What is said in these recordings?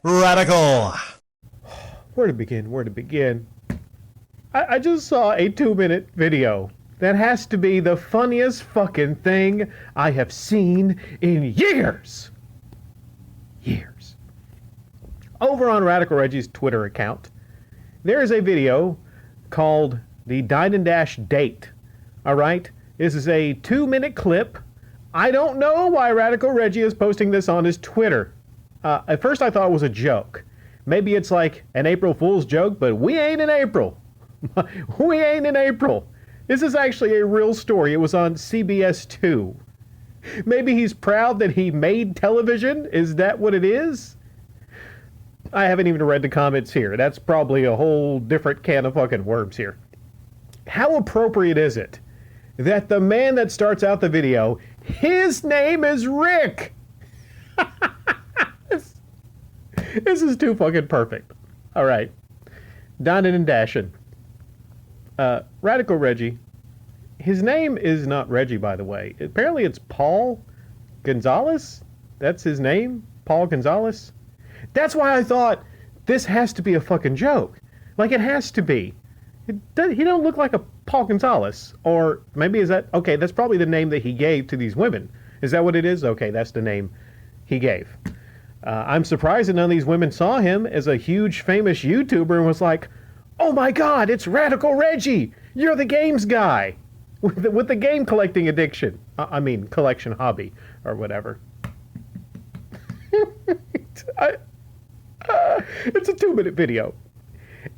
Radical. Where to begin? Where to begin? I just saw a 2-minute video that has to be the funniest fucking thing I have seen in years. Years. Over on Radical Reggie's Twitter account, there is a video called the Dine-N-Dash Date. All right? This is a 2-minute clip. I don't know why Radical Reggie is posting this on his Twitter. At first I thought it was a joke. Maybe it's like an April Fool's joke, but we ain't in April. We ain't in April. This is actually a real story. It was on CBS 2. Maybe he's proud that he made television? Is that what it is? I haven't even read the comments here. That's probably a whole different can of fucking worms here. How appropriate is it that the man that starts out the video, his name is Rick? This is too fucking perfect. All right. Dine-N-Dashing. Radical Reggie. His name is not Reggie, by the way. Apparently it's Paul Gonzalez. That's his name? Paul Gonzalez? That's why I thought this has to be a fucking joke. Like, it has to be. He don't look like a Paul Gonzalez. Or maybe is that... Okay, that's probably the name that he gave to these women. Is that what it is? Okay, that's the name he gave. I'm surprised that none of these women saw him as a huge famous YouTuber and was like, oh my God, it's Radical Reggie. You're the games guy with the game collecting addiction. I mean, collection hobby or whatever. It's a 2-minute video.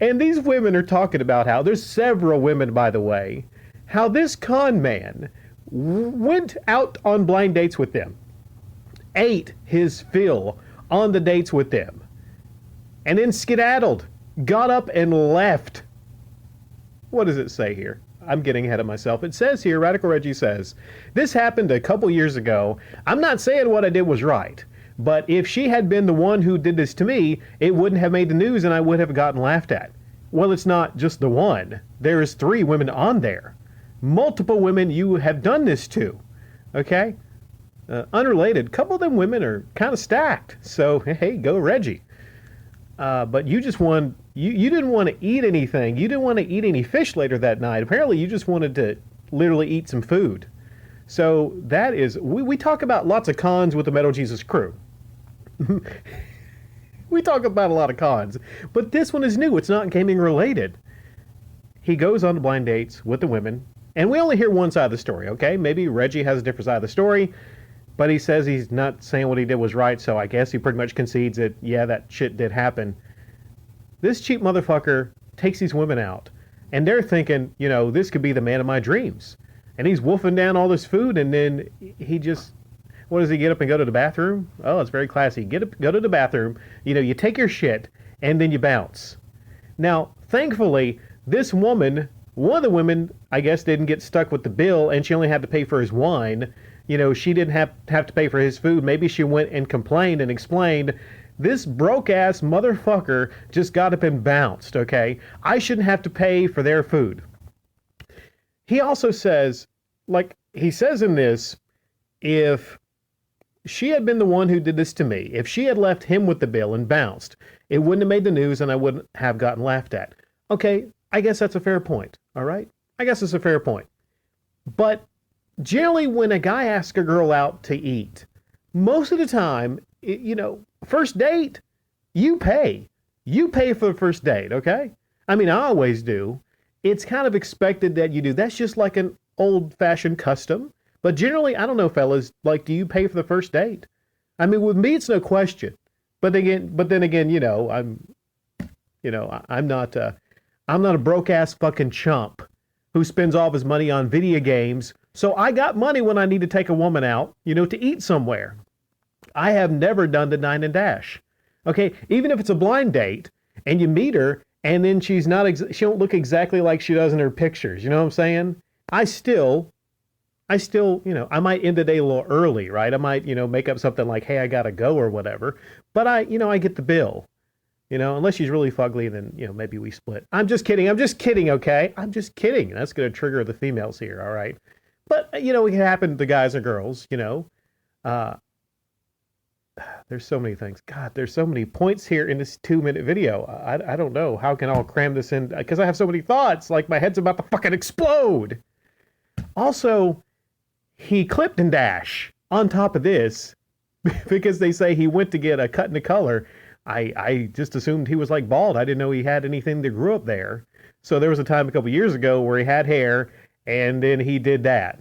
And these women are talking about how, there's several women, by the way, how this con man went out on blind dates with them, ate his fill on the dates with them, and then skedaddled, got up and left. What does it say here? I'm getting ahead of myself. It says here, Radical Reggie says, this happened a couple years ago. I'm not saying what I did was right, but if she had been the one who did this to me, it wouldn't have made the news and I would have gotten laughed at. Well, it's not just the one. There's 3 women on there. Multiple women you have done this to. Okay? Unrelated. A couple of them women are kind of stacked. So, hey, go Reggie. But you just you didn't want to eat anything. You didn't want to eat any fish later that night. Apparently, you just wanted to literally eat some food. So that is, we talk about lots of cons with the Metal Jesus crew. We talk about a lot of cons. But this one is new. It's not gaming related. He goes on to blind dates with the women. And we only hear one side of the story, okay? Maybe Reggie has a different side of the story. But he says he's not saying what he did was right, so I guess he pretty much concedes that, yeah, that shit did happen. This cheap motherfucker takes these women out, and they're thinking, you know, this could be the man of my dreams. And he's wolfing down all this food, and then he just, what does he get up and go to the bathroom? Oh, it's very classy. Get up, go to the bathroom, you know, you take your shit, and then you bounce. Now, thankfully, this woman, one of the women, I guess, didn't get stuck with the bill, and she only had to pay for his wine. You know, she didn't have to pay for his food. Maybe she went and complained and explained, this broke-ass motherfucker just got up and bounced, okay? I shouldn't have to pay for their food. He also says, like, he says in this, if she had been the one who did this to me, if she had left him with the bill and bounced, it wouldn't have made the news and I wouldn't have gotten laughed at. Okay, I guess that's a fair point, all right? I guess it's a fair point. But generally, when a guy asks a girl out to eat, most of the time, you know, first date, you pay. You pay for the first date, okay? I mean, I always do. It's kind of expected that you do. That's just like an old-fashioned custom. But generally, I don't know, fellas, like, do you pay for the first date? I mean, with me, it's no question. But then again, you know, I'm not a broke-ass fucking chump who spends all of his money on video games. So I got money when I need to take a woman out, you know, to eat somewhere. I have never done the Dine-N-Dash. Okay, even if it's a blind date and you meet her and then she don't look exactly like she does in her pictures. You know what I'm saying? I still, you know, I might end the day a little early, right? I might, you know, make up something like, hey, I gotta go or whatever. But I get the bill. You know, unless she's really fugly, then, you know, maybe we split. I'm just kidding, okay? I'm just kidding. That's going to trigger the females here, all right? But, you know, it can happen to guys or girls, you know. There's so many things. God, there's so many points here in this 2-minute video. I don't know how can I cram this in because I have so many thoughts. Like my head's about to fucking explode. Also, he clipped and dash on top of this because they say he went to get a cut in the color. I just assumed he was like bald. I didn't know he had anything that grew up there. So there was a time a couple years ago where he had hair and then he did that.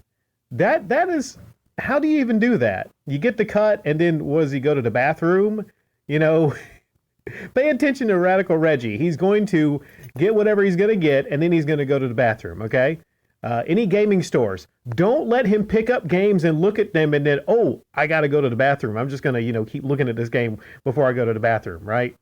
That is, how do you even do that? You get the cut and then was he go to the bathroom? You know, pay attention to Radical Reggie. He's going to get whatever he's going to get and then he's going to go to the bathroom, okay? Any gaming stores, don't let him pick up games and look at them and then, oh, I got to go to the bathroom. I'm just going to, keep looking at this game before I go to the bathroom, right?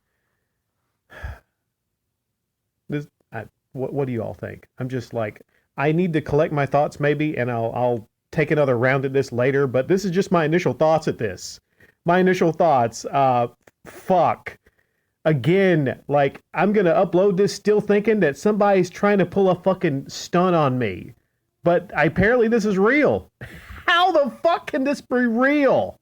What do you all think? I'm just like, I need to collect my thoughts maybe, and I'll take another round at this later, but this is just my initial thoughts at this. My initial thoughts, fuck. Again, like, I'm going to upload this still thinking that somebody's trying to pull a fucking stunt on me. But apparently this is real. How the fuck can this be real?